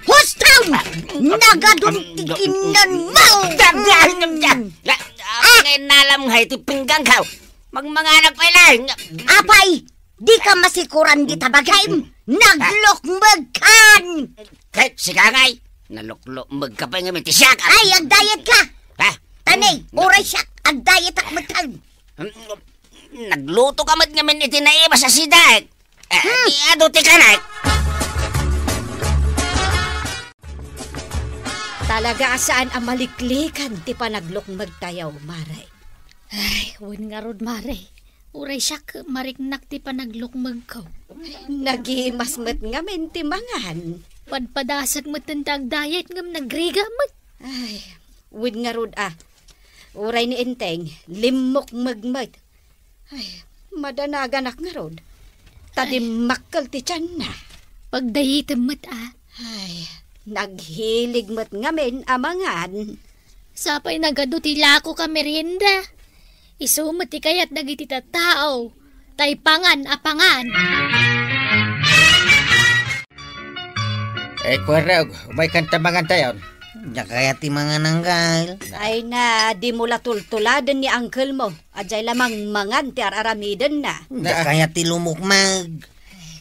Huston! Nagaduntikinan mo! Ngayon nalam nga iti pinggang ka. Magmanganak pa ilan. Apay, di ka masikuran di tabagay. Naglukmagkan! Kahit sikangay, naluklukmag ka pa nga may tisyak. Ay, agdayet ka! Ha? Tanay, oray siyak, agdayet ak matag. Nagluto ka mat nga min iti naiba sa sidag. Aduti ka na. Talaga saan ang maliklikan ti panaglukmag tayaw, Maray. Ay, wan nga rod, Maray. Uray siyak, mariknak ti panaglukmag ko. Nagimasmat nga men ti mangan. Padpadasag mo tantag diet ngam nagriga mo. Ay, wid nga rod Uray ni Enteng, limok magmat. Ay, madanaganak nga rod. Tadi makal ti tiyan na. Pagdayitam mo't Ay, naghilig mo't ngamin amangan. Sapay nagadutila ko ka merienda. Isumot ti kayat dagiti tao. Taypangan apangan. Kwarag, may kantamangan tayo. Diyan kaya ti mga nanggal. Ay na, di mo latultuladan ni uncle mo. Ajay lamang mangan ti araramidan na. Diyan kaya ti lumukmag.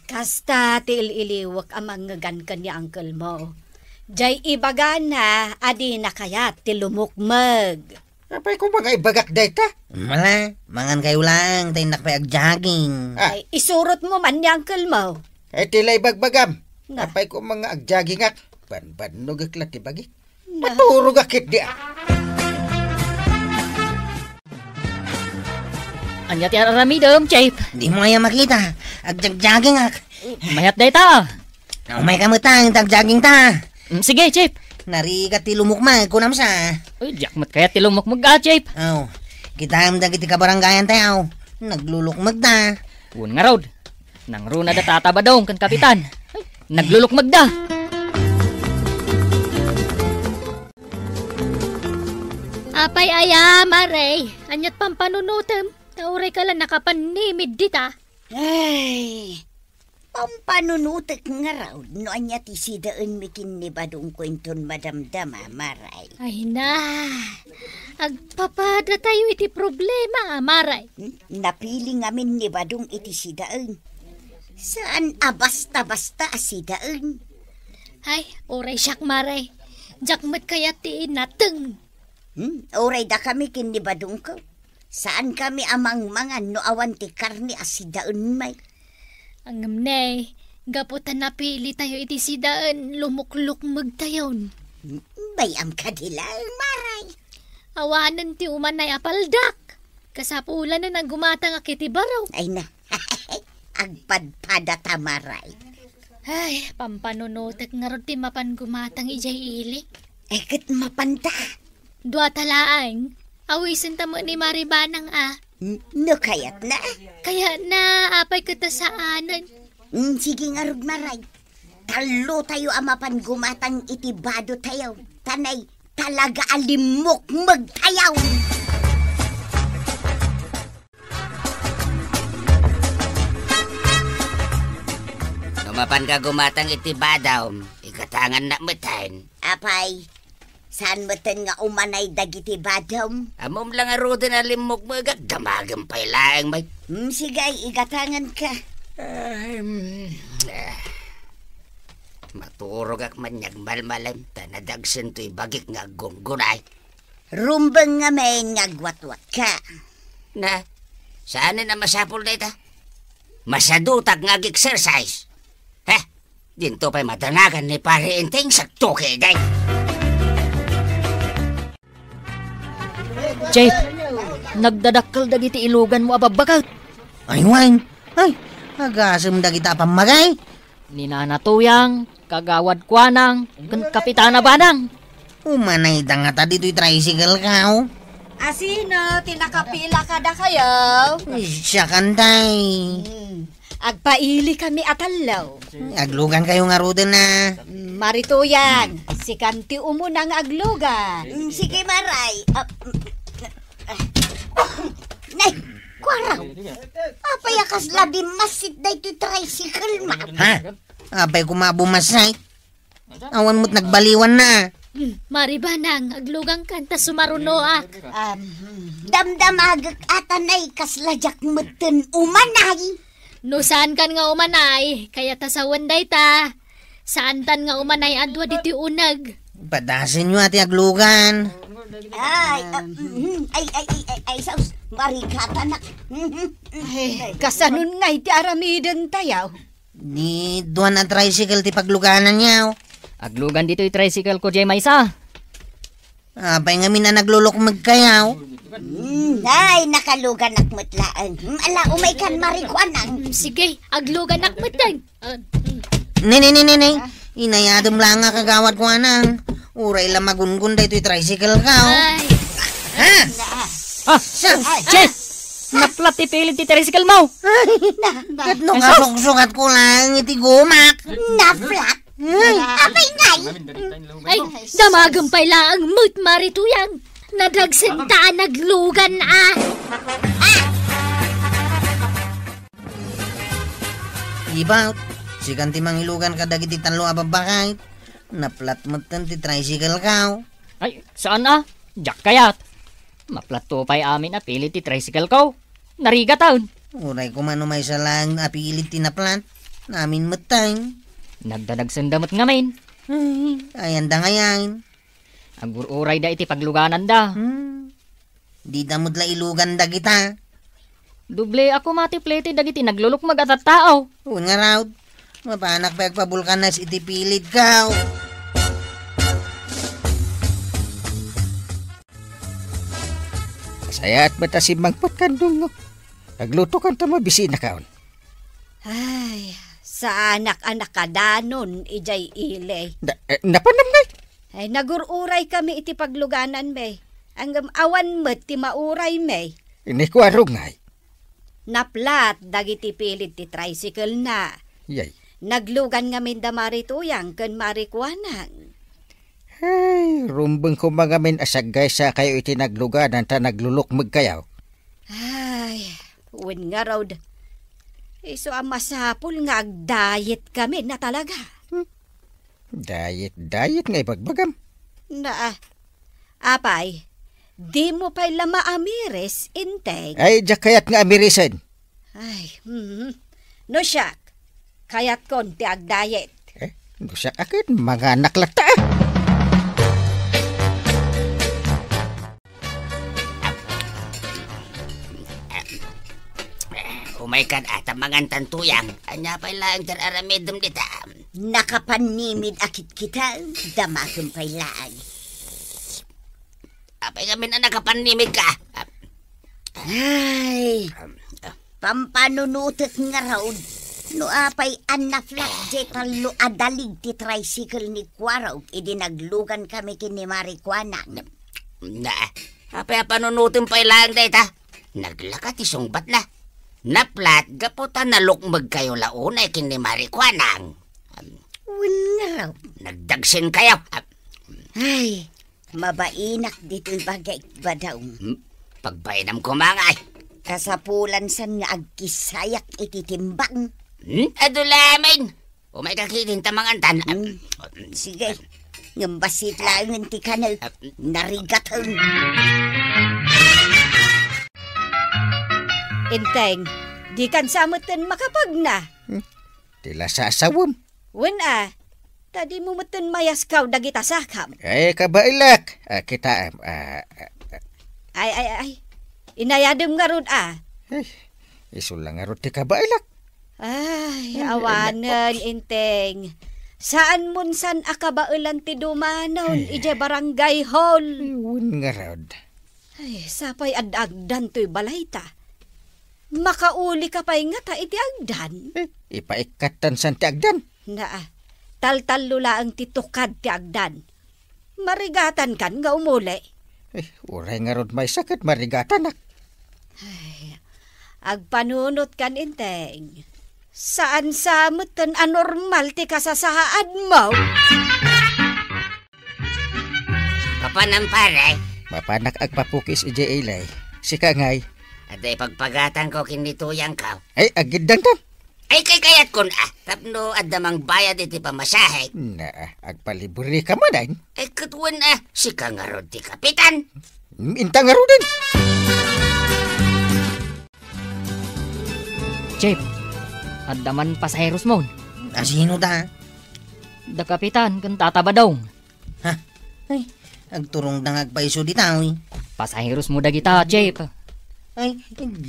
Kasta ti ililiwak ang mangagan ka ni uncle mo. Jay ibaga na, adi na kaya ti lumukmag. Apay ko mga ibagak data. Mala, mangan kayo lang, tayo nakapay-agjaging. Ay, isurot mo man ni uncle mo. Ay tilay bagbagam. Apay ko mga agjaging ak. Ban-banog aklat ibagi. Maturog akit di Anya ti aramidom, Chip. Di mo kaya makita. Agjag-jaging ak. Mayat day ta. Umay kamutang, tagjaging ta. Sige, Chip. Narigat ti lumukmag, kunam sa. Uy, jakmat kaya ti lumukmag Chip. Oh, kita am dagiti kabaranggayan tayo. Naglulukmag ta. Wun nga rod. Nang runa da tatabadong kan kapitan. Naglulukmag da. Apay aya, Maray. Anyat pampanunutem. Tauray ka lang nakapanimid dita. Ay, pampanunutek nga raw. No anya ti sidaan mikin ni badong kwenton madamdama, Maray. Ay na. Agpapada tayo iti problema, Maray. Napili ngamin ni badong iti sidaan. Saan basta-basta sidaan? Ay, oray siyak, Maray. Jakmat kaya ti inateng. Oray da kami kin ni badong ko. Saan kami amang mga no awan ti karni asidaan may? Ang amnay, gaputan napili tayo iti sidaan, lumuklukmag tayon. Bayam ka dilang, Maray. Awanan ti umanay apaldak. Kasapulan na nagumatang akiti baraw. Ay na, agpadpada ta, Maray. Ay, pampanunutek nga rod ti mapan gumatang ijay ili. Eket mapanta. Dua talaang, awisin tamo ni Maribanang No kayat na. Kaya na, apay kita saanan. Sige nga rog, Maray. Talo tayo amapan gumatang itibado tayo. Tanay, talaga alimok magtayaw. Numapan ka gumatang itibadaw. Ikatangan na matan. Apay, saan matan nga umanay dagiti badam? Amom lang arudo na limog magag. Damagang pailaang may. Sigay, igatangan ka. Maturog ak manyag malmalam. Tanadagsin to'y bagik nga gunggunay. Rumbang nga may ngagwatwat ka. Na, saan na masapol na ita? Masadutak nga exercise. Dinto pa'y madanagan ni pare Enteng sa tuke day. Chip, nagdadakkel dagiti ilugan mo ababagat. Ay, wine. Ay, agasam dagita pamagay. Ninanatuyang, kagawad kwanang, kan kapitana banang. Umanay da nga ta dito'y tricycle ka, oh. Asino, tinakapila ka da kayo? Siya kantay. Agpaili kami atalaw. Aglugan kayo nga rudo na. Marituyan, si Kanti umunang aglugan. Sige, Maray. Nay, kwaraw. Apayakas labi masit da ito tricycle, ma. Ha? Apay kumabumasay. Awan mo't nagbaliwan na. Maribanang, aglugang kanta sumarunoak. Damdamagak atanay kaslajak meten umanay. No saan kan nga umanay, kaya ta sa wanday ta. Saan tan nga umanay adwa diti unag. Padasin nyo ati aglugan. Ay, saus, marikatanak. Kasanun nga iti aramiden tayaw. Ni duwan ang tricycle ti pagluganan niya. Aglugan dito yung tricycle ko, Jay Maysa. Apay nga mina naglulok magkayaw. Ay, nakalugan akmutlaan. Ala, umay kan marikwanang. Sige, aglugan akmatang. Nini. Inayadom lang nga kagawad ko anang. Uray lang magungun da ito'y tricycle ka. Ay, Jay! Naplat ipilit ti tricycle mo. Kat nung sugat ko lang iti gumak. Naflat. Abay ngay. ay, damagampay lang ang moot marituyang. Nadagsintaan naglugan Ibaut, sikan ti mangilugan ka dagiti tanlo ababakay. Naplat mo ti tricycle ka. Ay, saan na? Jack kayat. Maplat to pa'y amin na pilit ti tricycle ko. Nariga taon. Uray ko man umay sa lang apilit ti naplat. Namin matay. Nagdadagsandamot ngamin. Ayan da ngayon. Agururay da iti pagluganan da. Di damod la ilugan da kita. Duble ako matiplete dagiti naglulok mag-atat tao. Uwan nga raw. Mapanak pa agpabulkanas iti pilit ka. Saya at matasim magpagkandong. Nagluto kan ta mabisina kaon. Ay, sa anak-anak ka danon, ijay ilay. Napanam na. Ay, nagururay kami iti pagluganan, may. Ang awan mo't ti mauray, may. Ini ko arong ngay. Naplat, dagiti pilit ti tricycle na. Yay. Naglugan nga min da marituyang, kan marikwanang. Ay, rumbeng ko mga min asagay sa kayo iti nagluganan ta naglulok magkayaw. Ay, uwin nga raw. Iso ang masapul nga ag-diet kami na talaga. Diet nga ipagbagam. Apay, di mo pa'y lama amires, integ. Ay, kayat nga amirisan. Ay, no siyak, kayat konti ag-diet. Nusa akit, mga anak lata. Umaykan at mangan tantuyang. Anya pa lang ter aramidum dita. Nakapanimid akit kita, damakang pailaan. Apay kami na nakapanimig ka. Ay, pampanunutot nga raw. No apay anaflat je talo adalig ti tricycle ni Kwaraw, idinaglugan kami kini Marikwana. Apay panunutin pa lang dita. Naglaka ti sungbat na. Naplat, gaputan na lukmag kayo launay kini Marikwanang. Wala raw. Nagdagsin kayo. Ay, mabainak dito'y bagay ba daw? Pagbainam ko mangay. Kasapulan san nga agkisayak ititimbang. Adulamin. Umay kakitin tamangan tan. Sige, ngambasit lang ti kanal. Narigatan. Inteng, di kan samutin makapag na. Tila sasawam. Wen tadi mo mutin mayas kaw dagita sakam. Ay, kabailak. Kita, Ay. Inayadem nga rod iso lang nga ti kabailak. Ay, awanan, Inteng. Saan munsan akabailan ti dumanon, ije barangay hall. Iwan nga rod. Ay, sapay ad-agdan to'y balayta. Makauli ka pa'y nga ta iti agdan. Ipaikatan san ti agdan. Tal-talula ang titukad ti agdan. Marigatan kan nga umuli. Uray nga rod may sakit marigatan nak. Ay, agpanunot kan, Inteng. Saan sa mutan anormal ti kasasaad mo? Kapanang pare. Mapanak agpapukis ije ilay. Sika ngay. Aday pagpagatan ko kinituyang ka. Ay, agidang tam. Ay kayat kun tapno adamang bayad iti pamasahe. Na, agpaliburi ka man. Ay katuan si kangarod ti kapitan. Intang nga din. Chip, adaman pasaheros mo. Sino da? Da kapitan, kan tatabadong. Ay, agturong dang agpaiso di tao eh. Pasaheros mo da kita, Chip. Ay,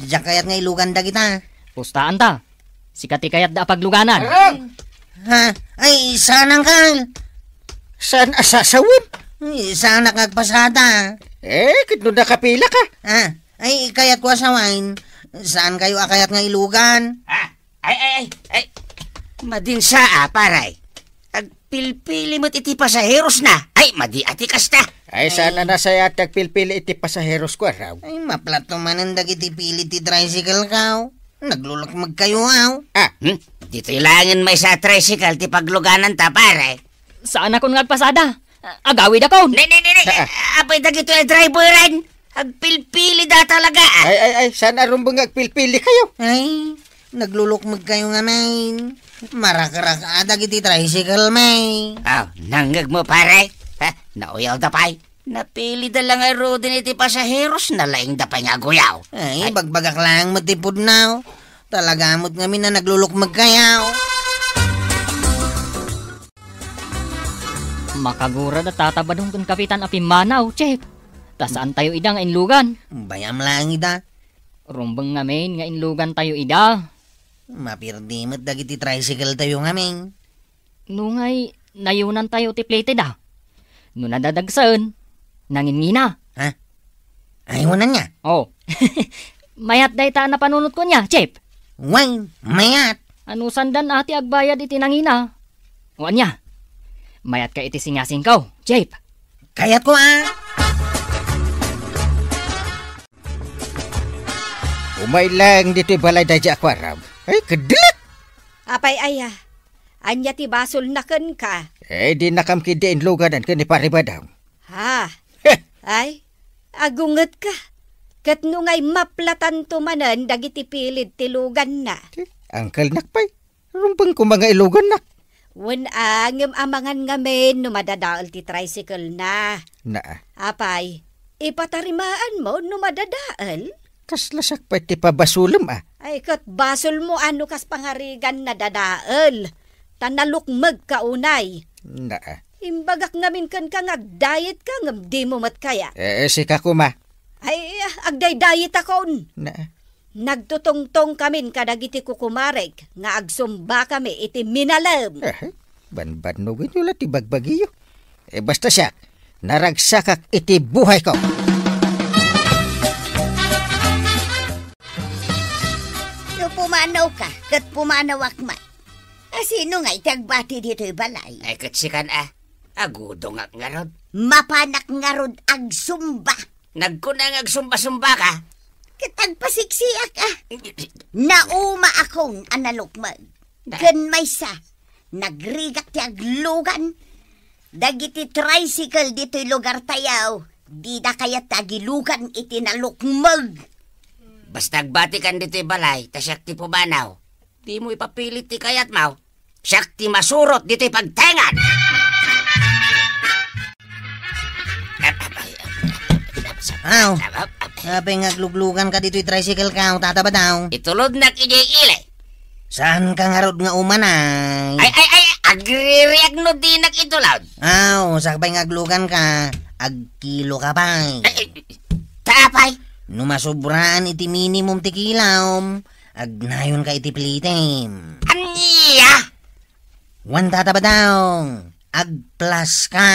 jakayat nga ilugan da kita. Pustaan ta. Sikati kayat da pagluganan. Ha? Ay, sanang kal. Saan asasawin? Ay, sana kagpasada. Kitno na kapila ka. Ay, kayat ko asawain. Saan kayo akayat nga ilugan? Ay. Madinsa paray. Agpilpili mo't iti pasaheros na. Ay, madi atikas ta. Ay, sana na saya tagpilpili iti pasaheros ko raw. Ay, maplato man ang dagiti pilit ti tricycle kaw. Naglulok magkayo aw. Dito ilangan may sa tricycle ti pagluganan ta paray. Saan ako nagpasada? Agawid ako. Ne. Apay dagito ay driveran. Agpilpili da talaga. Ay, sana rumbang agpilpili kayo. Ay, naglulok magkayo nga main. Marakarak dagiti tricycle may. Nanggag mo paray. Nauyaw da pay. Napili da lang aro din iti pasaheros na laing da pay nga guyaw. Ay, bagbagak lang matipod na. Talagamot nga na naglulok magkayaw. Makagura da tatabadong kan kapitan apimanaw, Chip. Ta saan tayo ida nga inlugan? Bayam lang ida. Rumbang ngamin nga inlugan tayo ida. Mapirdimat dagiti tricycle tayo ngamin. Nungay, nayunan tayo ti plate da. No nadadagsan, nangingina. Ayaw na niya. Oh. Mayat day ta na panunot ko niya, Chip. Why, mayat. Ano sandan ati agbayad iti nangina? O anya? Mayat ka iti singasing ko, Chip. Kayat ko Umay lang dito'y balay da ako raw. Ay, kadilat. Apay aya, anya ti basol na ken ka. Di nakamkidi inluganan ka ni paribadaw. Ha? Ay, agunget ka. Kat nungay maplatan tumanan dagiti pilid tilugan na. Angkal nakpay. Rumpang ko mga ilugan nak. Wen angem amangan ngamen no madadaal ti tricycle na. Apay, ipatarimaan mo no madadaal? Kaslasak pa ti pabasulam Ay kat basol mo ano kas pangarigan na dadaal. Tanalukmag ka unay. Imbagak ngamin kan ka ngagdayet ka ngam di mo mat kaya. Sika ko ma. Ay, agday-dayet akon. Nagtutungtong kamin kadagiti kukumarek nga agsumba kami iti minalam. Banbanugin yun ti bagbagiyo. Basta siya, naragsakak iti buhay ko. No pumanaw ka, kat pumanawak man. Sino nga itagbati dito'y balay? Ay katsikan agudo nga ngarod. Mapanak nga rod agsumba. Nagkunang agsumba-sumba ka. Katagpasiksiyak Nauma akong analukmag. Kan may sa, nagrigak ti aglugan. Dagiti tricycle dito'y lugar tayaw. Di na kaya tagilugan iti nalukmag. Basta agbati kan dito'y balay, tasyak ti pumanaw. Di mo ipapilit ti kayat mau. Siyak ti masurot dito'y pagtengan. Sabi nga gluglugan ka dito'y tricycle ka, tataba daw. Itulod na kinyaile. Saan ka nga rod nga umanay? Ay, agri-react no di nag-itulod. Sakbay nga glugan ka, agkilo ka pa. Tapay. Numasobraan iti minimum ti kilom, agnayon ka iti plitem. Anya? Wan tataba daw, agplas ka.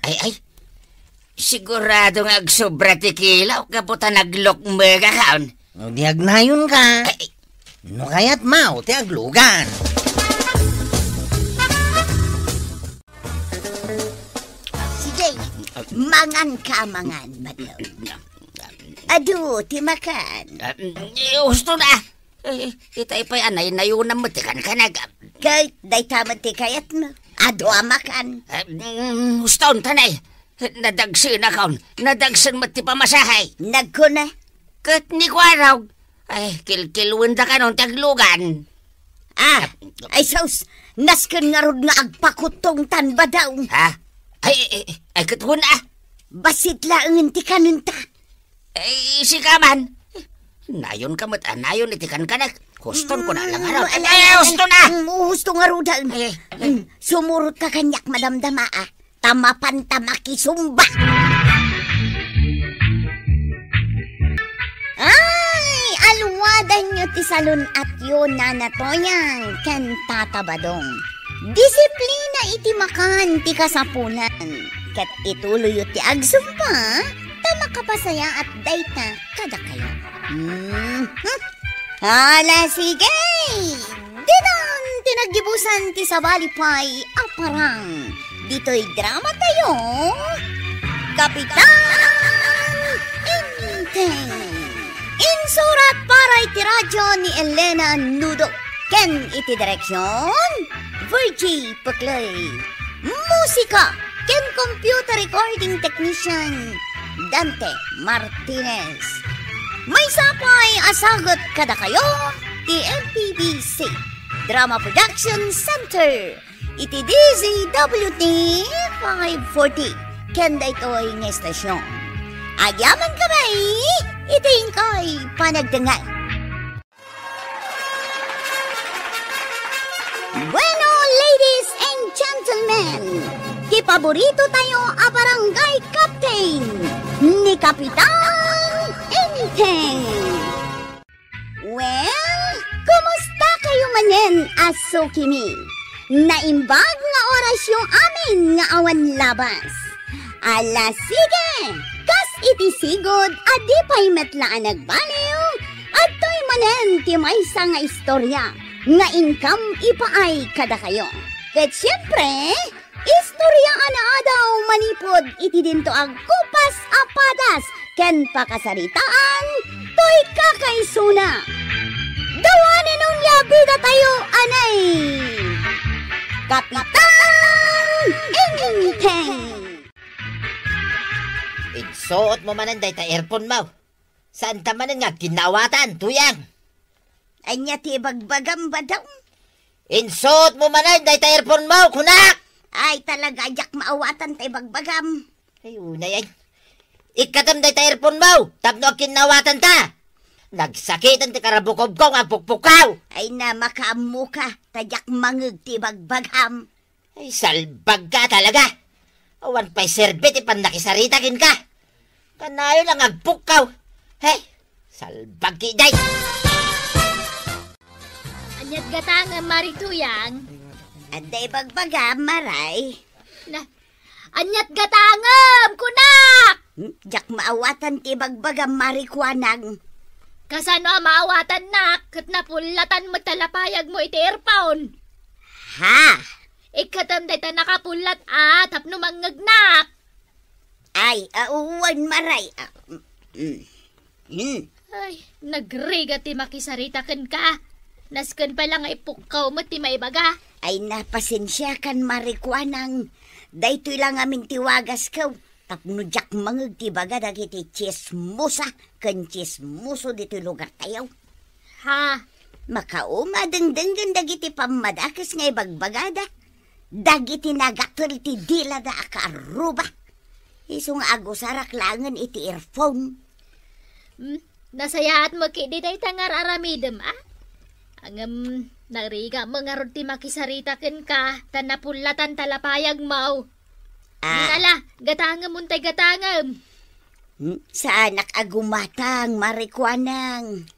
Ay. Sigurado nga agsobra ti kilaw, kaputa naglokmega kaon. Di agnayon ka. No kaya't mau ti aglugan. Si Jay, mangan ka badlaw. Adu, ti makan. Gusto na. Itay pa'y anay nayunam mo ti kan kanag. Kahit day tamad ti kayat mo. Adu makan. Gusto tanay. Nadagsin akaw. Nadagsin mo ti pamasahay. Nagkuna. Kat ni Kwaraw. Ay, kilkilwin da ka nung taglugan. Ay saus, nasken nga rod nga agpakutong tan ba daw? Ha? Ay katuhon Basit laeng ti kanunta. Ay, sikaman. Nayon ka mat, nayon itikan ka na. Huston ko na lang araw. Husto na! Husto nga rod. Sumurot ka kanyak madamdama Tamapan tamakisumba. Alwadan nyo ti salon at yun na natoyang ken tatabadong. Disiplina iti makan ti kasapulan. Ket ituloy iti agsumpa, tamakapasaya at dayta kada kayo. Hala sige! Dinan tinagibusan ti sabalipay aparang. Dito'y drama tayo. Kapitan Inteng. Insurat para iti radyo ni Elena Nudo. Ken iti direksyon, Virgie Paclay. Musika, ken computer recording technician, Dante Martinez. May sapay asagot kada kayo, ti MPBC Drama Production Center. Iti DZWT 540. Ken da ito'y ng estasyon. Agyaman kamay, iting ko'y panagdangay. Bueno, ladies and gentlemen, ti paborito tayo a barangay captain ni Kapitan Inteng. Well, kumusta kayo manen, aso kimi? Naimbag nga orasyon amin nga awan labas. Ala sige! Kas iti sigod, adi pa'y metlaan nagbaliw, at to'y manen ti maysa nga istorya, nga income ipaay kada kayo. Ket siyempre, istorya na daw manipod iti dinto ag kupas apadas, ken pakasaritaan, to'y kakaisuna. Gawanin nung yabida tayo, anay! Kapitan Inteng! Igsuot mo manan day ta earphone mo. Saan ta manan nga kinawatan, tuyang? Anya ti bagbagam ba daw? Insuot mo manan day ta earphone mo, kunak! Ay talaga ajak maawatan tay bagbagam. Ay, unay ay. Ikatam day ta earphone mo, tapno kinawatan ta. Nagsakitan ti karabukob ko nga pukpukaw. Ay na makaamu ka, tajak mangeg ti bagbagam. Ay, salbag ka talaga. Awan pa'y serbet ipan nakisaritakin ka. Kanayo lang ang pukaw. Hey, salbag kiday. Anyat gatang marituyang. Aday bagbagam, maray. Na, anyat gatangam, kunak! Jak maawatan ti bagbagam marikwanang. Kasano maawatan nak, kat napulatan mo talapayag mo iti earphone. Ha? Ikatam day ta nakapulat tapno mangagnak. Ay, uwan maray. Ay, nagriga ti makisaritaken ka. Nasken pa lang ipukaw mo ti maibaga. Ay, napasensya kan marikwanang. Daytoy lang aming tiwagas kaw. Tapno jak mangag ti baga dagiti chismosa. Kan chismoso dito lugar tayaw. Ha? Makaumadengdenggan dagiti pamadakas nga ibagbagada. Dagiti nagatol ti dila da akaruba. Isong agusarak langan iti earphone. Nasayaat mo kidi day tangar aramidem Angam nariga mangarod ti makisaritaken ka tanapulatan talapayag mau. Nala, gatangam untay gatangam. Sa anak agumatang marikwanang.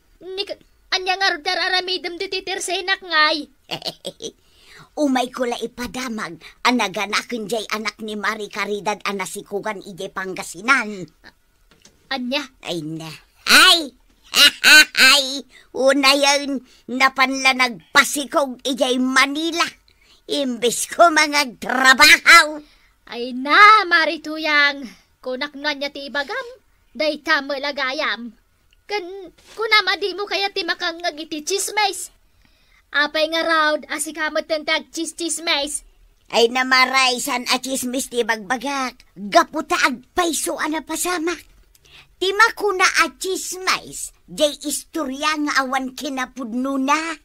Anya nga rodar aramidem di titirsenak ngay. Umay ko la ipadamag ang naganakin jay anak ni Mari Caridad anasikugan ije Pangasinan. Anya? Ay na. Ay! Ay! Una yan napanla nagpasikog ije Manila. Imbes ko mga trabaho. Ay na, Marituyang. Kunak na niya ti ibagam. Day tamo lagayam. Kunama di mo kaya ti makangag iti chismes. Apay nga raud, asikamot ng tag-chismes. Ay namaray san a chismis ti bagbagak. Gaputa agpayso ana pasama. Ti makuna a chismes, jay istorya nga awan kinapudno na.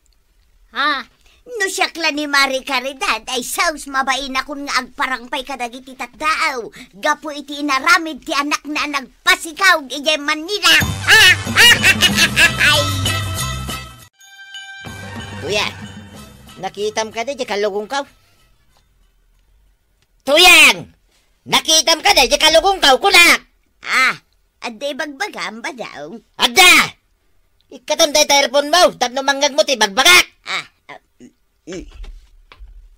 Ha? No siya kla ni Mari Caridad ay saus mabain akong nga agparangpay kadagiti tatdaaw. Gapo iti inaramid ti anak na nagpasikaw ijay Manila. Tuyang, nakitam ka di kalugong kaw. Tuyang, nakitam ka di kalugong kaw kunak. Aday bagbagam ba daw? Adda! Ikatamday telepon mo, tapno manggag mo ti bagbagak.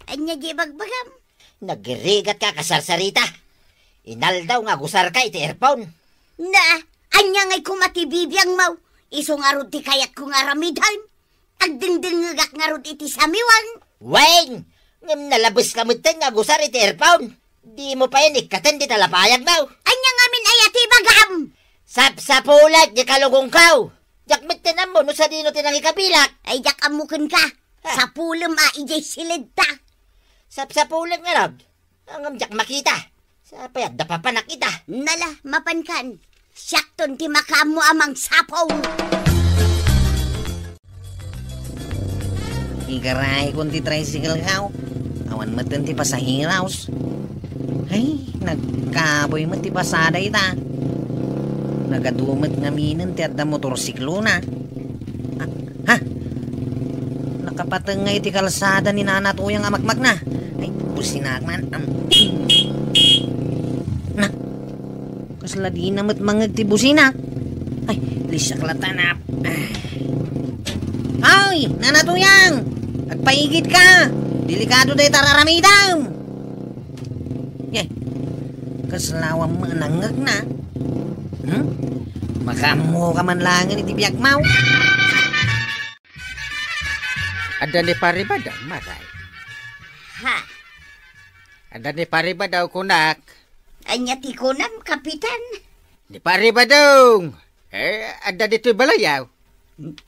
Anya di bagbagam? Nagirigat ka kasarsarita. Inaldaw nga gusar ka iti earphone. Na, anya ngay kumatibibiyang mau. Iso nga rod ti kayat ko nga ramidhan. Agdingdingagak nga rod iti samiwang. Weng! Ngam nalabas ka mutin nga gusar iti earphone. Di mo pa yan ikatan di talapayag mo. Anya nga min ayati bagam. Sapsapulat di kalugong kaw. Jak mutin mo no sa dino tinang ikabilak. Ay jak amukin ka. Sa pulem ijay silid ta. Sapsapulat nga rod. Ang jak makita. Sa payad da papanak kita. Nala, mapankan. Siyakton ti makamu amang sapaw. Igaray kung ti tricycle kaw. Awan mo ti pasahiraos. Ay, nagkaboy mo ti pasada ita. Nagadumot nga minin ti adda motorsiklo na. Ha? Nakapatengay ti kalsada ni Nana at Uyang amakmak na. Ay, businagman. Na, kasla di namat mangag ti busina. Ay, lisak latanap. Ay, Nana at Uyang! Agpaigit ka! Delikado day tararamidam! Kaslawang manangag na. Makamu ka man lang iti biyak mau. Ada ni paribadaw, Maray. Ha? Ada ni paribadaw kunak. Anya ti kunam, kapitan. Ni paribadaw. Ada dito'y balayaw.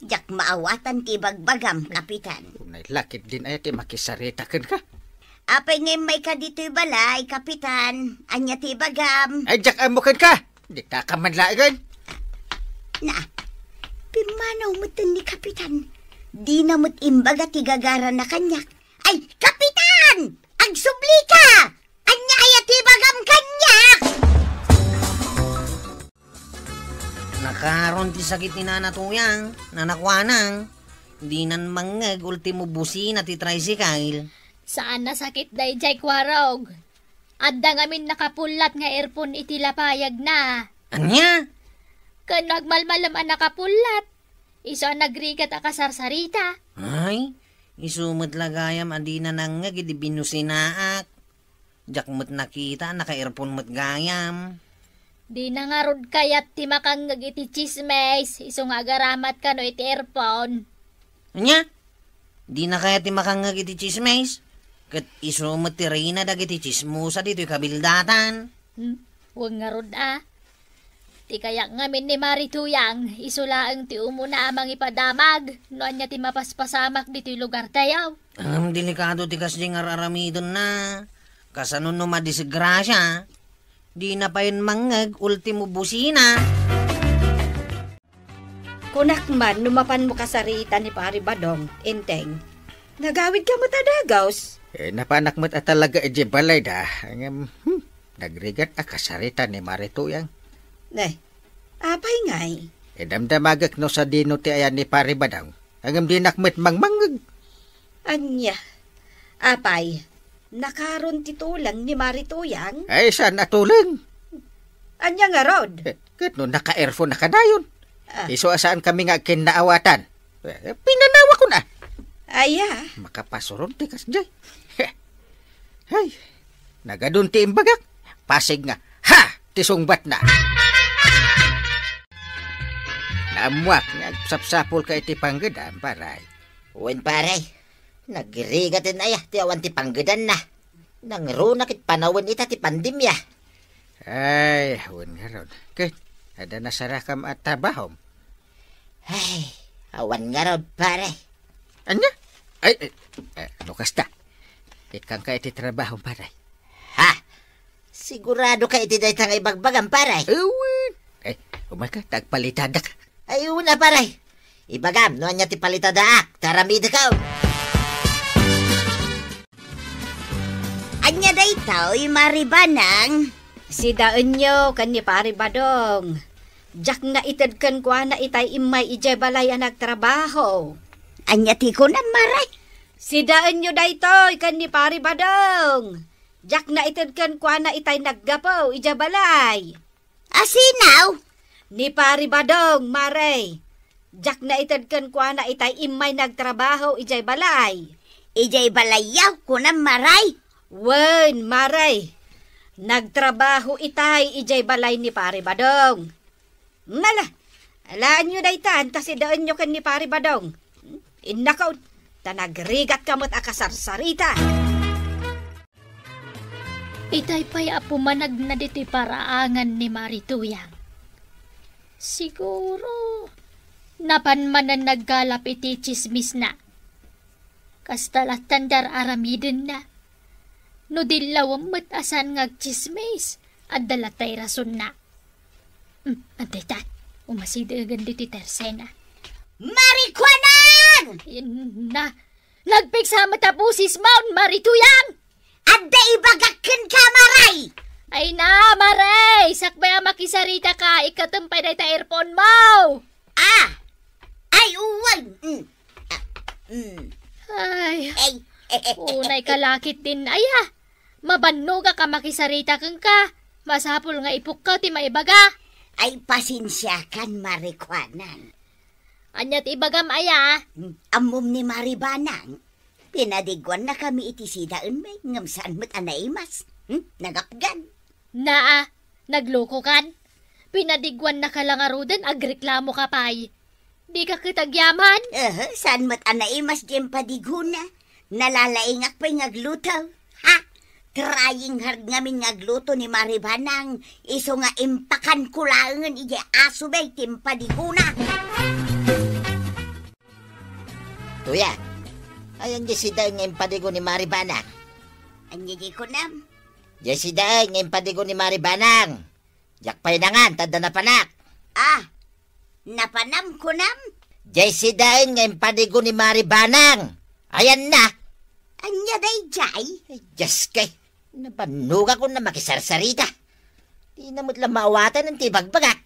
Jak maawatan ti bagbagam, kapitan. Unay lakit din ay ti makisaritakan ka. Apay ngay may ka dito'y balay, kapitan. Anya ti bagam. Ay, jak amukan ka. Di ka kamanlagan. Na, pimanaw mo ni kapitan. Di na mo't imbaga ti gagara na kanyak. Ay, kapitan! Agsubli ka! Anya ay ti bagam kanyak! Nakaron ti sakit ni Nana Tuyang. Nanakwanang. Di nan mangag ultimo busina ti tricycle. Saan nasakit day jay kwarog? Adda ngamin nakapulat nga earphone iti lapayag na. Anya? Kan nagmalmalam ang nakapulat. Iso ang nagrigat ang kasarsarita. Ay, isumot lagayam adi na nangag iti binusinaak. Jak mo't nakita naka-earphone mo't gayam. Di na nga rod kayat ti makangag iti chismes. Iso nga agaramat ka no iti earphone. Anya? Di na kaya ti makangag iti chismes? Kat isumot ti Reyna dagiti chismosa dito'y kabildatan. Huwag nga rod Ti kaya ngamin ni Marituyang, isulaang ti umuna amang ipadamag, noan niya ti mapaspasamak dito'y lugar tayaw. Delikado ti kasdi nga raramidon na. Kasano no madisgrasya, di na pa yun mangag ultimo busina. Kunak man, numapan mo kasarita ni Pari Badong, Enteng. Nagawid ka mo tadagaws. Napanak mo't at talaga iji balay da. Nagrigat kasarita ni Marituyang. Apay ngay. Damdamagak no sa dino ti ayan ni paribadaw. Angam dinakmet mangmangag. Anya, apay, nakaron titulang ni Marituyang. Ay, saan natulang? Anya nga rod. Kat no naka-earphone na kadayon. Iso asaan kami nga kinaawatan. Pinanawa ko na. Aya. Makapasuron ti kasjay. Ay, nagadun ti imbagak. Pasig nga, ha! Tisungbat na. Naamwak nga sapsapul ka iti panggedan, paray. Uwin paray, nagirigatin ayah ti awan ti panggedan na. Nangruna kit panawin ita ti pandemya. Ay, uwin nga ron. Kit, ada na sarakam at tabahom. Ay, awan nga ron paray. Anya? Ay, ano kasta? Ikang ka iti trabaho, paray. Ha? Sigurado ka iti day tang ibagbagan, paray. Uwin. Ay, umaka, tagpalitada ka. Ay, una, paray. Ibagam, noan niya ti palitadak. Taramida ka. Anya daytoy Maribanang. Si daan nyo kan ni Pari Badong. Jak na itad kan kwa na itay imay ijay balay ang nagtrabaho. Anya ti ko na maray. Si daan nyo daytoy kan ni Pari Badong. Jak na itad kan kwa na itay naggapaw ijay balay. Asinaw? Ni Pari Badong, maray. Jak na itad kan kwa na itay imay nagtrabaho ijay balay. Ijay balayaw ko na maray. Wen, maray. Nagtrabaho itay ijay balay ni Pari Badong. Ngala, alaan nyo daytan, tas idaan nyo kan ni Pari Badong. Inakaw, tanagrigat kamot akasarsarita. Itay pa'y apumanag na diti paraangan ni Marituyang. Siguro, napanmanan naggalap iti chismis na. Kastalat tandar aramiden na. No dilawang matasan ngag chismis, at dalatay rason na. Antay tan, umasidagan diti tersena. Marikwanan! Yan na, lagpig sa matapusis Mount Marituyang! Adda ibagakin ka maray! Ay na, maray! Sakbay makisarita ka, ikatampay na ita earphone mo! Ay, uwan! Ay, unay kalakit din, aya! Mabanno ka makisarita kang ka. Masapul nga ipukkaw ti maibaga. Ay, pasensyakan, Marikwanan. Anyat ibagam, aya. Amom ni Maribanang. Pinadigwan na kami iti sidaan may ngamsaan mo't anaimas. Nagapgan. Naa, nagloko kan. Pinadigwan na ka lang arudan, agreklamo ka pa'y. Di ka kitagyaman. Saan mo't anaimas dyan padiguna? Nalalaingak pa'y ngaglutaw. Ha? Trying hard ngamin ngagluto ni Maribanang. Iso nga impakan kulangan ije aso bay timpadiguna. Tuya, ayan Jesida nga impadigo ni Maribanang. Anya di ko nam. Jesida nga impadigo ni Maribanang. Jakpay nangan, tada na panak. Napanam ko nam. Jesida nga impadigo ni Maribanang. Ayan na. Anya day jay? Diyos kay, nabanuga ko na makisarsarita. Di na mo't lang maawatan ng tibagbagak.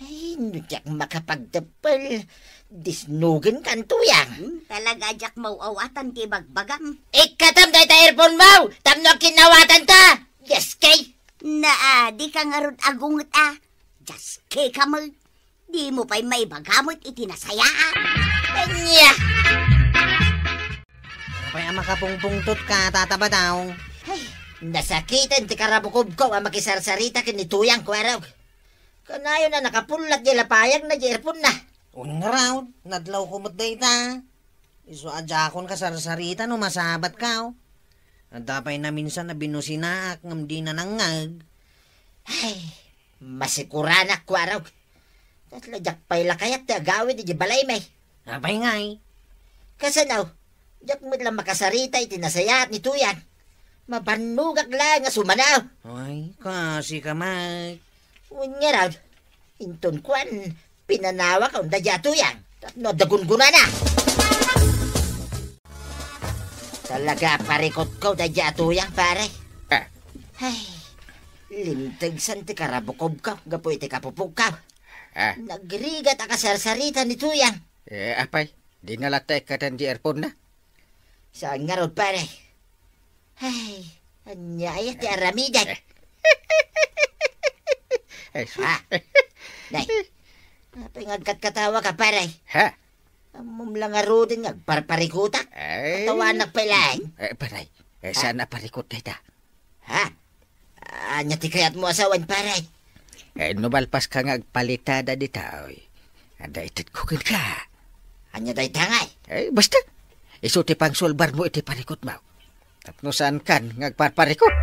Ay, nudyak makapagdapal. Disnugin kan tuyang. Talaga jak mauawatan ti bagbagam. Ikatam day ta earphone mo! Tamno kinawatan ta! Yes kay! Di ka nga ron agungot Just kay ka mo. Di mo pa'y may bagamot itinasayaan. Anya! Kaya makapungpungtot ka, tataba daw. Ay, nasakitan ti karabukob ko ang makisarsarita kinituyang ko araw. Kanayo na nakapulat di lapayag na di earphone na. Uning raw, nadlaw kumot dayta. Iso adjakon ka sarsarita no masabat ka. Adapay na minsan na binusinaak ngam di na nangag. Ay, masikuranak ko araw. Tatlajak pa'y lakayat ti agawid di balay may. Apay ngay. Kasanaw, jak mo lang makasarita itinasaya at nituyan. Mabanugak lang nga sumanaw. Ay, kasi ka may. Unya raw, inton kwan, pinanawa ka unda jatuyan. Tapno dagun-guna na. Talaga parikot ko da jatuyan pare. Ay, limtag san ti karabukob ka, gapo iti kapupug ka. Nagrigat akasarsarita ni tuyang. Apay, di nalatay ka dan di earphone na. Saan nga ron pare? Ay, anyaya ti aramidag. Nay, pingagkat-katawa ka pare. Ha? Amom lang arudin nga, parparikutak. Tawanak pa lang. Paray, sana parikot dita. Ha? Anya ti kayat mo asawan pare. Nubalpas ka nga agpalitada dita, oy. Ada itit kukin ka. Anya day tangay. Basta, iso ti pang sulbar mo iti parikot mo. Tapno saan kan ngagparparikot.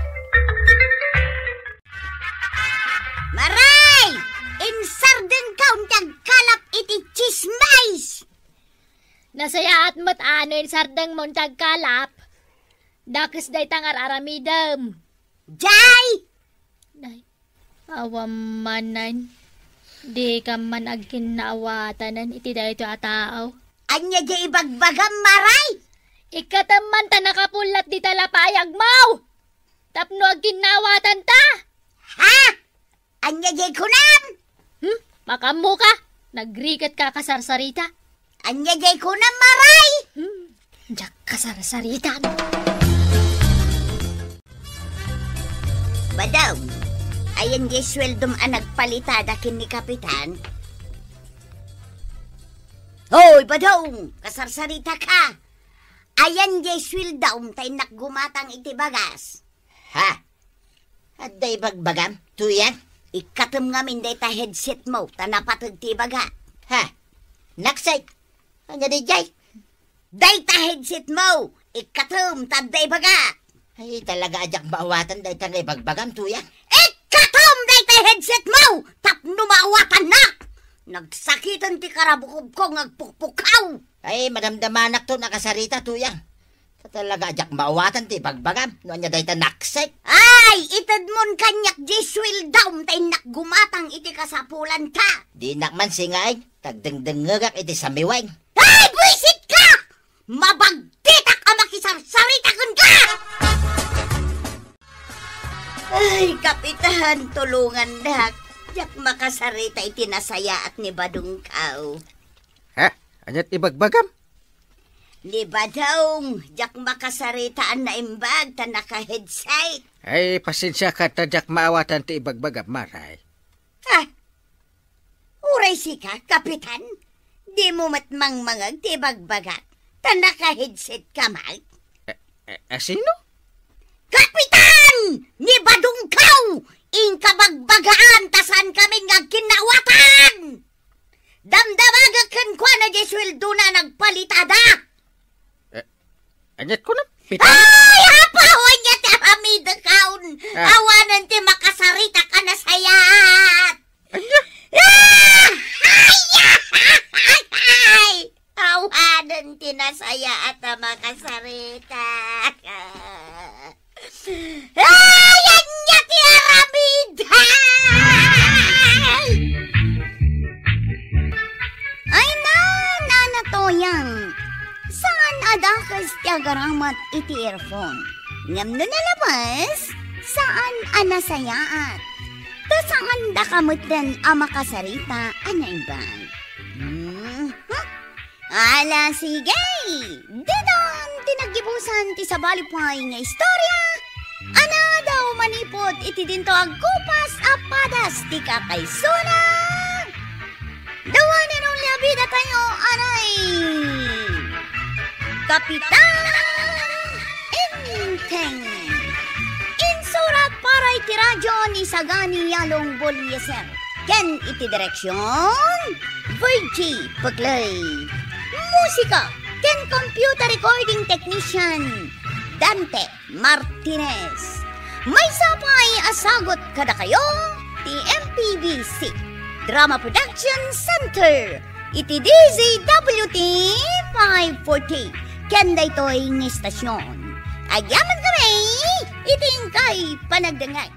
Maray! Insarden ka untag kalap iti chismis! Nasaya at matano yung sardang mong tagkalap. Dakis day tangar aramidam. Jay! Day, awamanan. Di ka man agkinaawatanan iti day ito ataaw. Anya jay ibagbagam maray! Ikataman ta nakapulat di talapayag mo! Tapno ag ginawatan ta. Ha? Anya jay kunam? Makamu ka. Nagrigat ka kasarsarita. Anya jay kunam, Maray? Jak kasarsaritan. Badong, ayan jay sweldom ang nagpalitada kin ni Kapitan. Hoy, Badong, kasarsarita ka. Ayan jay sweldom tayo nakgumatang iti bagas. Ha? At day bagbagam, tuyang? Ikatum ngamin day ta headset mo, tanapatag ti baga. Ha? Naksay? Anya di jay? Day ta headset mo, ikatum taday baga. Ay, talaga ajak maawatan day tangay bagbagam, tuyang? Ikatum day ta headset mo, tapno maawatan na. Nagsakitan ti karabukob ko ngagpukpukaw. Ay, madamdamanak to nakasarita, tuyang. Talaga ajak maawatan ti bagbagam, no anya day ta naksay? Ay, itad mon kanyak jiswil daw tay nakgumatang iti kasapulan ta. Di nakman singay, tagdengdengagak iti samiweng. Ay, buisit ka! Mabagtitak ka makisarsarita kun ka! Ay, Kapitan, tulungan dak. Jak makasarita iti nasaya at ni Badong Kaw. Ha? Anyat ibagbagam? Ni Badong, jak makasaritaan na imbag ta naka-headset. Ay, pasensya ka tadyak maawatan ti ibagbagam, Maray. Ha? Uray si ka, Kapitan? Di mo matmangmangag ti bagbagat. Ta naka-headset ka, Mag. Sino? Kapitan! Ni Badong Kaw! Inkabagbagaan tasan kami nga kinawatan! Damdamagakan kwa na jesweldo na nagpalitada! Anyat ko na, Pitan. Ay! Hapawan niya ti hamida kaun! Awanan ti makasarita ka na sayat! Anya? Ay! Awanan ti nasaya at makasarita! Ay! Anya ti aramida! Ay na, nanatoyang! Saan adakas ti agaramat iti earphone? Ngam na nalabas? Saan anasayaat? Ta saan da kamutan makasarita anaybang? Ala sige! Didan tinagibusan ti sabalipay nga istorya! Ana daw manipod iti dinto agkupas apadas ti kakaysuna! Dawanin ang labida tayo, aray! Kapitan Inteng! Insurat para iti radyo ni Sagani Yalong Bolieser. Ken iti direksyon, Virgie Paglay. Musika, ken computer recording technician, Dante Martinez. May sapay asagot kada kayo, ti MPBC. Drama Production Center. Iti DZWT 540. Kenda ito'y ng istasyon. Agyaman kami, iting kay panagdangay.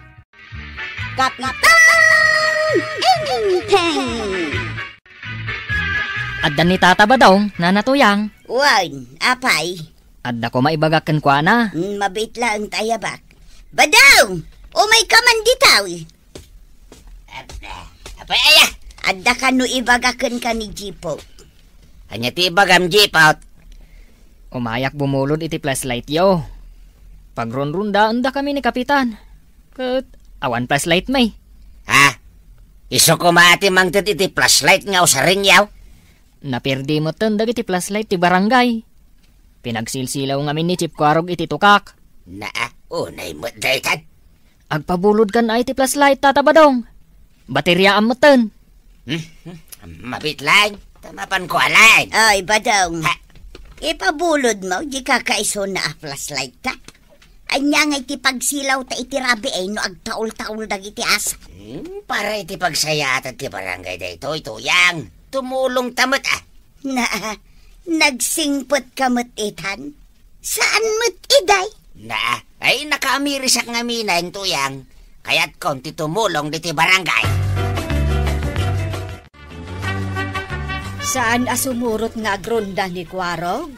Kapitan Inteng! Adda ni Tata Badong, nanatuyang. Wan, apay. Adda ko maibagakan kwa na. Mabit lang tayabak. Badaw! Umay ka man ditaw. Apay aya! Adda ka no ibagakan ka ni Jipo. Anya ti bagam jipaut. Umayak bumulod iti flashlight yo. Pagronrunda anda kami ni Kapitan. Kat awan flashlight may. Ha? Iso ko maati mangtit iti flashlight nga usaring yaw. Napirdi mo tandag iti flashlight ti barangay. Pinagsilsilaw ngamin ni Chip Kwarog iti tukak. Unay mo daytan. Agpabulod kan ay iti flashlight, Tata Badong. Baterya ang matan. Mabit lang. Tamapan ko alay. Ay, Badong. Ha? Ipabulod mo, di ka kaiso na flashlight ta. Anya nga iti pagsilaw ta iti rabi ay no agtaul-taul dag iti asa. Para iti pagsayatan ti barangay dayto, ituyang. Tumulong tamot Na, nagsingpot ka mo't itan? Saan mo't iday? Ay nakaamirisak nga mina tuyang. Kaya't konti tumulong diti barangay. Saan asumurot nga agronda ni Kwarog?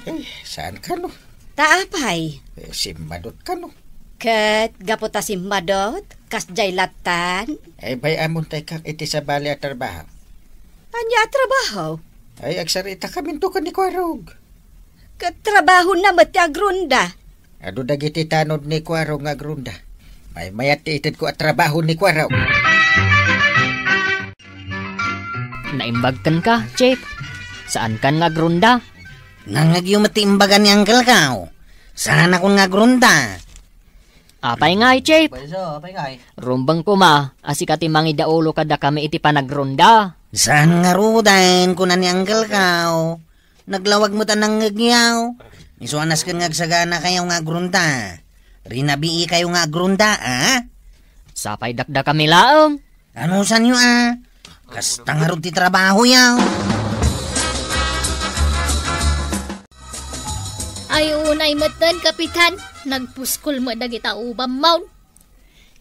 Saan ka no? Taapay. Simmadot ka no? Ket gaputa si Madot, kas jay latan. Ay bay amon tay kak iti sa bali at trabaho. Anya trabaho? Ay agsarita kami tukan ni Kwarog. Ket trabaho na mati agrunda. Ado dagiti tanod ni Kwarog nga grunda. May mayat itid ko at trabaho ni Kwarog. Naimbagkan ka, Chip. Saan kan nga grunda? Nangagyo matimbagan ni Uncle Kao. Saan akong nga grunda? Apay nga, Chip. Paiso, apay nga. Rumbang kuma, asikati mangi daulo kada kami iti panagrunda. Saan nga rudain ko na ni Uncle Kao? Naglawag mo tanang ngagyaw. Isuanas ka ngagsagana kayo nga grunda. Rinabii kayo nga grunda, ah? Sapay dakda kami laong. Ano san nyo, ah? Kasta nga rin ti trabaho yaw. Ay unay matan, Kapitan. Nagpuskol mo dagita ubam maun.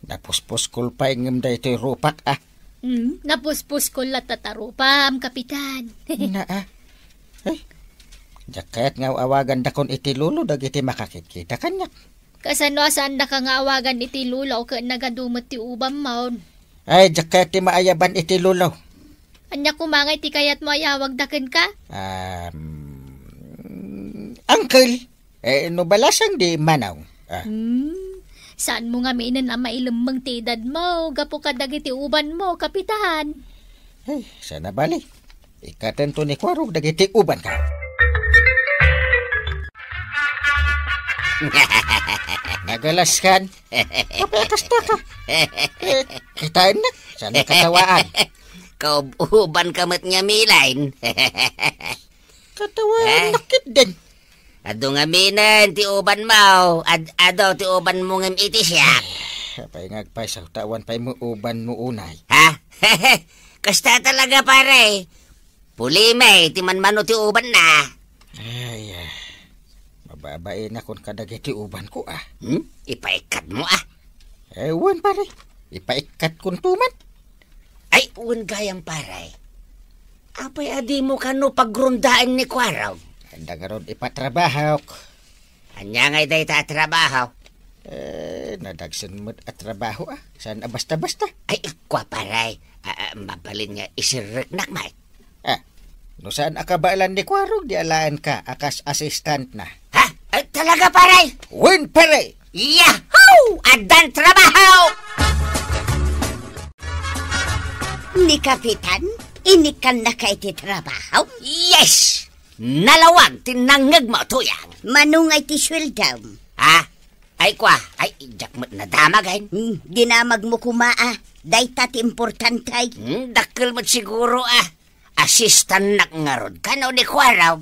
Napuspuskol pa ingam da ito'y rupak, ah. Napuspuskol lat tatarupam, Kapitan. Na, ah. Ay, jakayat nga awagan da kon iti lulo dagiti makakikita kanya. Kasano saan na ka nga awagan iti lulaw ka nagadumot ti ubam maun. Ay, jakayat ti maayaban iti lulo. Anya kumangay ti kayat mo ayawag daken ka? Uncle, no balasang di manaw. Ah. Saan mo nga miinan ang mailumang ti edad mo? Gapo ka dagiti uban mo, Kapitan. Ay, sana bali. Ikatanto ni Kwarog dagiti uban ka. Nagalaskan. Kapekas na ka. Kitain na. Sana katawaan. Kaububan kamat nga milain. Katawaan nakit din. Ado nga minan, ti uban mo. Ado ti uban mo ngam iti siya. Apay ngagpay sa tawan pa'y mo uban mo unay. Ha? Kasta talaga pare. Pulimay, ti manmano ti uban na. Ay, mababain na kung kadagiti uban ko, ah. Ipaikat mo, ah. Ewan, pare. Ipaikat kung tuman. Ay, uwan gayang pare. Apay adi mo kano pagrundaan ni Kwaraw. Handa nga ron ipatrabaho. Anya ngay day ta trabaho. Nadagsan mo at trabaho, ah. Saan basta-basta? Ay, ikwa paray. Mabalin nga isiriknak, Mike. No saan akabalan ni Kwarog, di alaan ka, akas assistant na. Ha? Ay, talaga paray? Win, pare! Yahoo! Adan trabaho! Ni Kapitan, inikan na kay ti trabaho? Yes! Nalawag, tinangag mo tuyang. Manungay ti sweldaw. Ha? Ay kwa, ay jakmat na damagain. Dinamag mo kumaa, day tat importantay. Dakil mo't siguro, ah. Assistant nak ngarod ka no ni Kwaraw.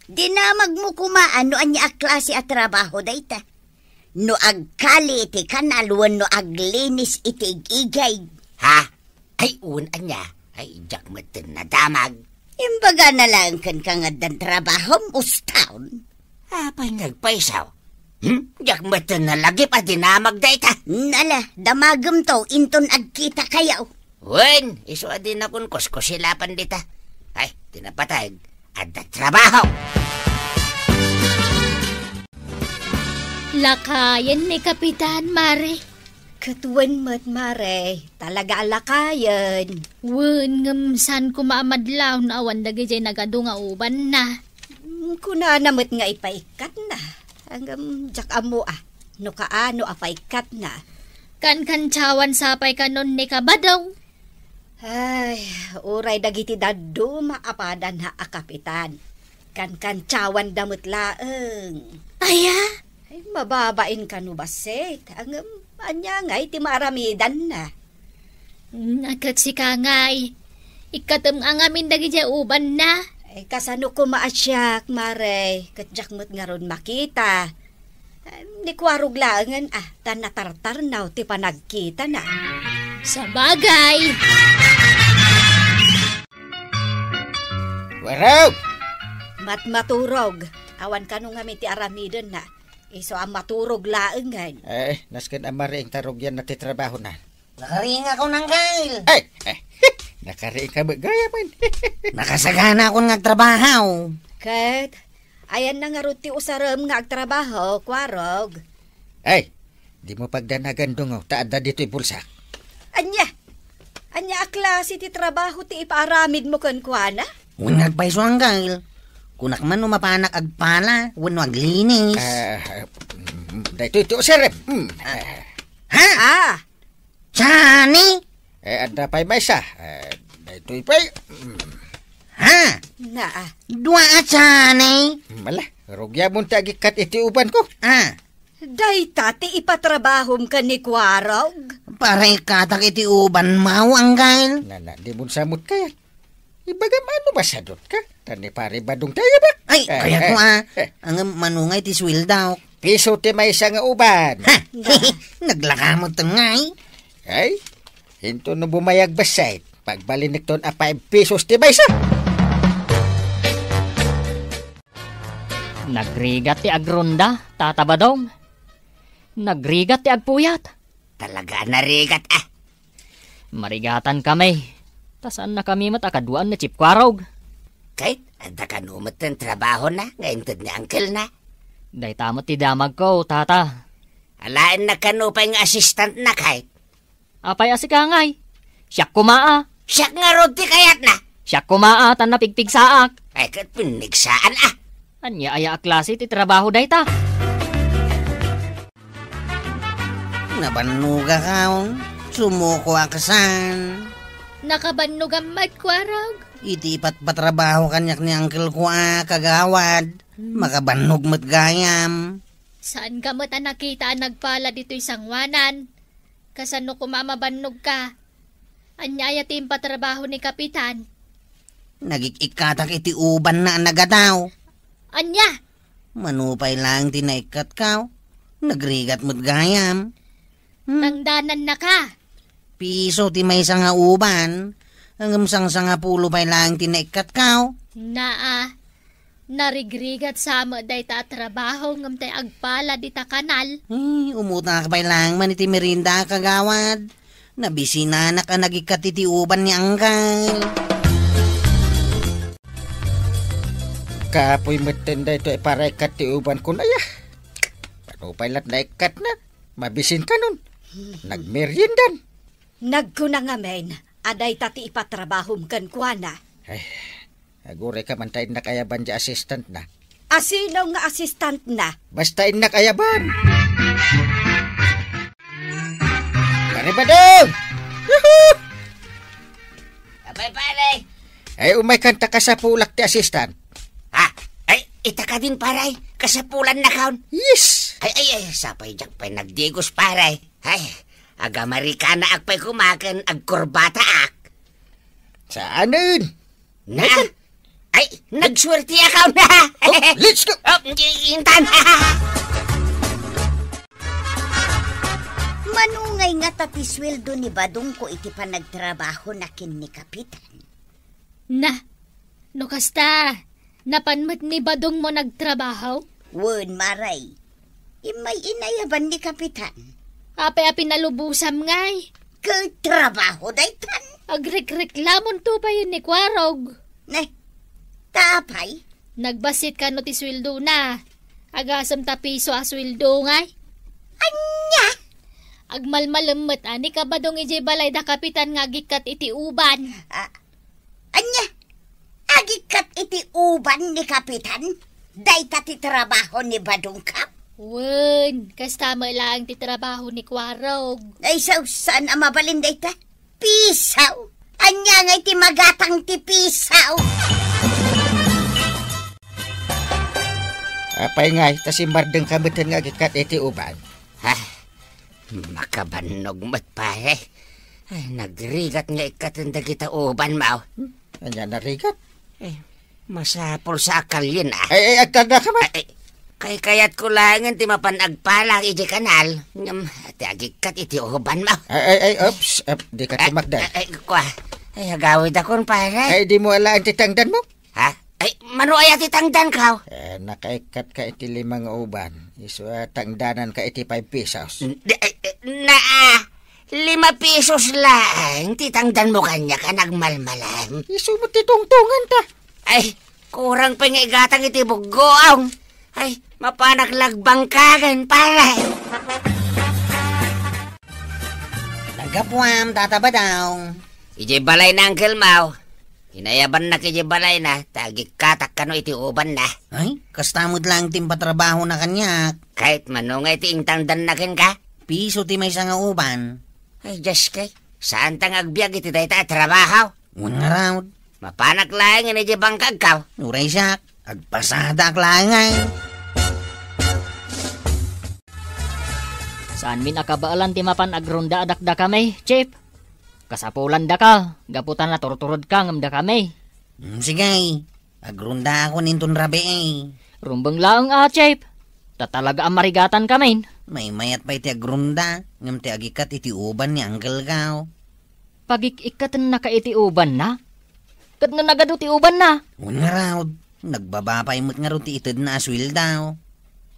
Dinamag mo kumaa, no anya klase at trabaho day ta. No agkali iti kanaluan no aglinis iti igay. Ha? Ay uwan anya, ay jakmat na damag. Imbaga na lang kan kangadan trabaho, ustawn. Apay nagpaisaw. Jakmat na lagi pa dinamag day ta. Nala, damagam to, inton agkita kayaw. Wen, iso adin akong kuskosilapan dita. Ay, tinapatay. Ada trabaho. Lakayan ni Kapitan, Mare. Katuan mat, Mare. Talaga lakayan. Wen, ngamsan ko maamadlaw na awan dagay nagado nga uban na. Kuna namit nga ipaikat na. Hanggang jak amo no kaano apaikat na. Kan-kanchawan sapay kanon ni Kabadaw. Ay, uray dagiti dadu maapadan ha Kapitan. Kan-kanchawan damot laeng. Aya? Ay, mababain ka no baset. Ang anya ngay ti maramidan na. Akat si Kangay. Ikatem ang amin dagiti uban na. Ay, kasano ko maasyak, Mare. Katjak mo't nga ron makita. Ni Kwarog laangan, tanatartar na ti panagkita na. Sa bagay. Waraw! Maturog. Awan ka nung ti aramidon na. Iso ang maturog laangan. Ay, nasken amari ang tarog yan na titrabaho na. Nakaring ako ng kail. Ay! Nakariing ka gaya man. Nakasagana ako ng trabaho. Kat, ayan na nga ruti usaram nga agtrabaho, Kwarog. Ay, Di mo pagdanagan dungaw, taada dito'y bulsa. Anya a klase ti trabaho ti ipaaramid mo kan kuana? Unag pa iso anggal. Kunak man mapanak agpala, wano aglinis. Dito ito, sir. Ah, Chani? Ada pa'y may isa. Dito'y pa'y... Ha? na Dua chani? Mala, rugya mong tagikat iti uban ko. dayta ti ipatrabahom ka ni Kwarog. Para ikatak iti uban mau anggal. Nana, di mo samot kaya. Ibaga ano masadot ka? Tani pare badong tayo ba? Ay, kaya ko ang manungay ti swil daw. Piso ti may isa nga uban. Ha? Naglakamot ngay. Ay, hinto no bumayag basayt. Pagbalinik ton a 5 pesos ti may isa. Nagrigat ti agronda, Tata Badong. Nagrigat ti agpuyat. Talaga narigat Marigatan kami. Tasan na kami matakaduan na Chip Kwarog. Kahit ada ka numot ng trabaho na, ngayon tad ni uncle na. Day tamot ti damag ko, Tata. Alain na kanupay nga assistant na kahit. Apay asikangay. Siyak kumaa. Siya nga rod ti kayat na. Siyak kumaa, tan napigpig saak. Ay kat pinigsaan Anya aya a klase ti trabaho dayta. Nabanuga kaon. Sumuko akasan. Nakabannog ang Kwarog. Iti patrabaho kanyak ni Uncle ko kagawad. Makabanog mat gayam. Saan ka mo't nakita nagpala dito'y sangwanan? Kasano kumamabannog ka? Anyaya tim patrabaho ni Kapitan. Nagikikatak iti uban na nagadaw. Anya? Manupay lang tinaikat kaw. Nagrigat mo't gayam. Nangdanan na ka. Piso ti may nga uban. Hanggang sang pulo pay lang tinaikat kaw. Narigrigat sa mo day ta trabaho ngam tay agpala di ta kanal. Umuta ka pay lang man iti merinda kagawad. Nabisina na ka nagikat iti uban ni Angkal. Kapoy matenda ito ay para ikat ti uban ko na ya. Paano pa'y lat na ikat na? Mabisin ka nun. Nagmeriendan. Nagkuna nga men, aday tati ipatrabahom kan kuana. Ay, agure ka man tayo nakayaban di assistant na. Asino nga assistant na? Basta nakayaban. Pare Badong! Yuhuu! Abay pare. Ay, umay kanta ka sa pulak ti assistant. Ay, ita ka din paray. Kasapulan na kaon. Yes! Ay, sapay jak pa'y nagdigos paray. Ay, agamarikana akpay kumakan agkurbata ak. Saanin? Na? Ay, nagswerte akaw na. Let's go! Intan. Manungay nga tati sweldo ni Badong ko iti pa nagtrabaho na kin ni Kapitan. Na, no kasta, napanmat ni Badong mo nagtrabaho? Won maray, imay inayaban ni Kapitan. Apay pinalubusam ngay. Katrabaho daytan. Agrek-reklamon to pa yun ni Kwarog. Tapay? Nagbasit ka no ti sweldo na. Agasam ta piso a sweldo ngay. Anya? Agmalmalamot ani ka Badong ijay balay da Kapitan nga gikat iti uban. Anya? Agikat iti uban ni Kapitan? Dayta ti trabaho ni Badong Kap? Wen, kastama lang ti trabaho ni Kwarog. Ay saan ang mabalin dayta? Pisaw? Anya nga iti magatang ti pisaw? Apay nga, tasimbardeng kamitan nga gikat iti uban. Makabanog mat pare. Ay, nagrigat nga ikatanda kita uban mao. Anya narigat? Masapol sa akal yun Ay, agkada ka man. Kayat ko langan ti mapanagpala iti kanal. Ati agikat iti uban mao. Oops, di ka tumakdan. Ay, agawid akong pare. Ay, di mo alaan titangdan mo? Ay, mano ay titangdan ka? Nakaikat ka iti 5 uban. Iso tangdanan ka iti 5 pesos. 5 pesos lang. Titangdan mo kanya ka nagmalmalan. Iso mo titungtungan ta. Ay, kurang pangigatang iti bugoong. Ay, mapanaglagbang kagan pare. Nagapuam, tataba daw. Ije balay na Uncle Mau. Hinayaban na kije balay na, tagikatak kano iti uban na. Ay, kastamod lang timpatrabaho na kanyak. Kahit manungay ti ingtangdan na kin ka. Piso ti may nga uban. Ay, Diyos kay, saan tang agbyag iti dayta trabaho? Una raw. Mapanak lang ini ije bangkag kaw. Nuray siyak, agpasada klangay. Saan min akabaalan ti mapan agronda adakda kami, Chip? Kasapulan da ka, gaputan na turturod ka ngamda kami. Sige, agrunda ako ninton rabi eh. Rumbang lang Chip. Tatalaga ang marigatan kami. May mayat pa iti agrunda, ngam ti agikat iti uban ni Uncle Gao. Pagikikatan na ka iti uban na? Kat nga nagado ti uban na? Una raw, nagbabapay mo't nga ro ti itid na aswil daw.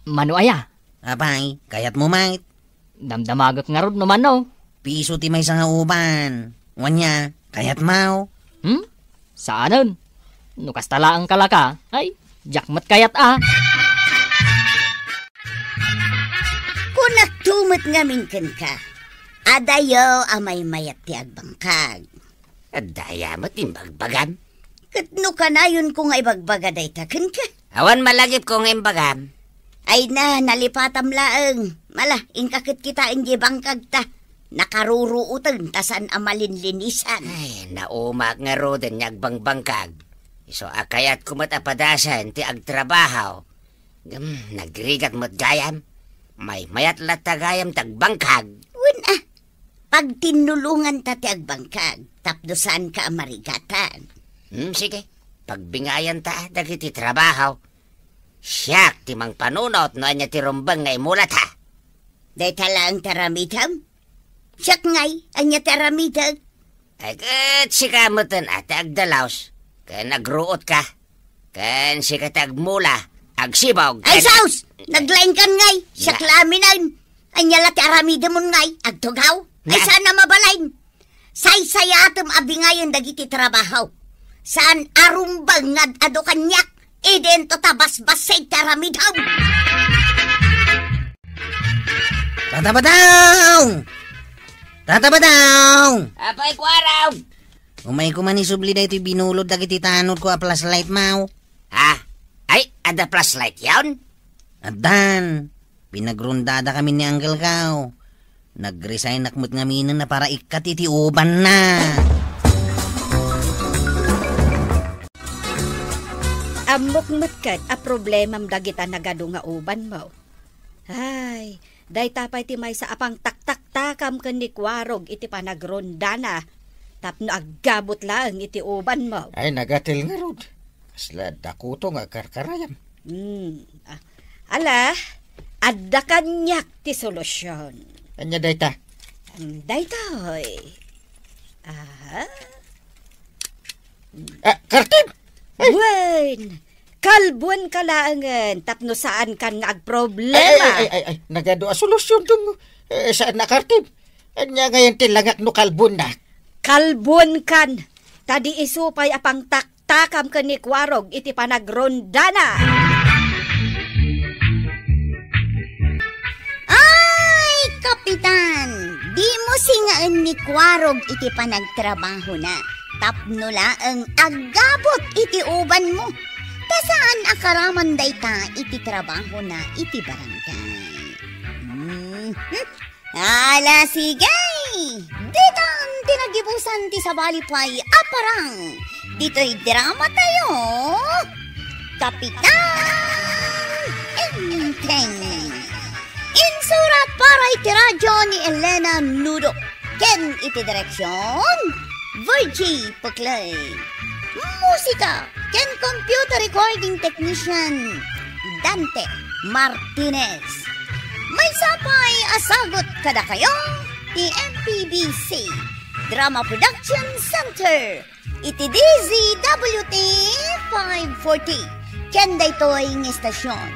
Mano aya? Apay, kayat mo mait. Damdamagak nga ro no mano. Piso ti may nga uban. Wanya, kayat mau. Saanon? Nukas tala ang kalaka. Ay, jakmat kayat Kung nagtumot ngamin ka, adayo amay mayat ti agbangkag. Adaya mo timbagbagan. Katno ka na yun kung ay bagbaga day takin ka. Awan malagip kong imbagam. Ay na, nalipatam laeng. Mala, ingkakit kita ingi bangkag ta. Nakaruruutan tasan amalinlinisan. Ay, naumak nga ro din nagbangbangkag. Iso akayat kumatapadasan ti agtrabaho. Nagrigat mo't gayam. May mayat latagayam tagbangkag. Wala, pag tinulungan ta ti agbangkag, tapdosan ka amarigatan. Sige, pagbingayan ta dagiti trabaho. Siyak ti mang panunot no anya ti rumbang nga imulat ha. Day tala ang taramidam. Siyak ngay, anya taramidam. Ay kat sikamutan ate agdalaws. Kaya nagruot ka. Kan sikat agmula. Agsibog. Ay saus! Naglain kan ngay. Siyak laminan. Anya la taramidam mon ngay. Agtugaw. Ay sana mabalain. Say-sayatom abingayon dagiti trabaho. Saan arumbang nga ado kanyak. Idento tabas-basay taramidam. Tataba daw! Tataba daw! Apay kwaraw! Umay ko man isubli na ito binulod dagiti tanod ko a flashlight mau. Ha? Ay, ada flashlight yawn? Adan, pinagrundada kami ni Uncle Gao. Nag-resign nakmut ngaminan na para ikat iti uban na. Amok-mut kat a problemam dagita nagado nga uban mo. Ay, day tapay ti may sa apang taktak-takam ken ni Kwarog iti panagronda na. Tapno aggabot lang iti uban mo. Ay, nagatil nga rod. Kasla dakuto nga karkarayam. Ala, adda kanyak ti solusyon. Anya dayta? Daytoy. Kartib! Wen, kalbuan ka laangan, tapno saan kan nga agproblema. Ay, nagado a solusyon dong. Saan na kartib? Anya ngayon tilangak no kalbun na. Kalbuan kan, tadi isupay apang taktakam ka ni Kwarog iti panagrondana. Ay, Kapitan! Di mo singaan ni Kwarog iti panagtrabaho na. Tapno laeng agabot iti uban mo. Tasaan akaraman dayta iti trabaho na iti barangay. Ala sige! Dito ang tinagibusan ti Sabalipay aparang. Dito'y drama tayo. Kapitan Enteng. Insurat para iti radyo ni Elena Nudo. Ken iti direksyon Virgie Puklay. Musika ken computer recording technician Dante Martinez. May sapay asagot kada kayo ti MPBC Drama Production Center iti DZWT 540 ken daytoy ng estasyon.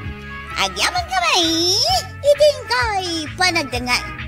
Agyaman kami iting kay panagdangay.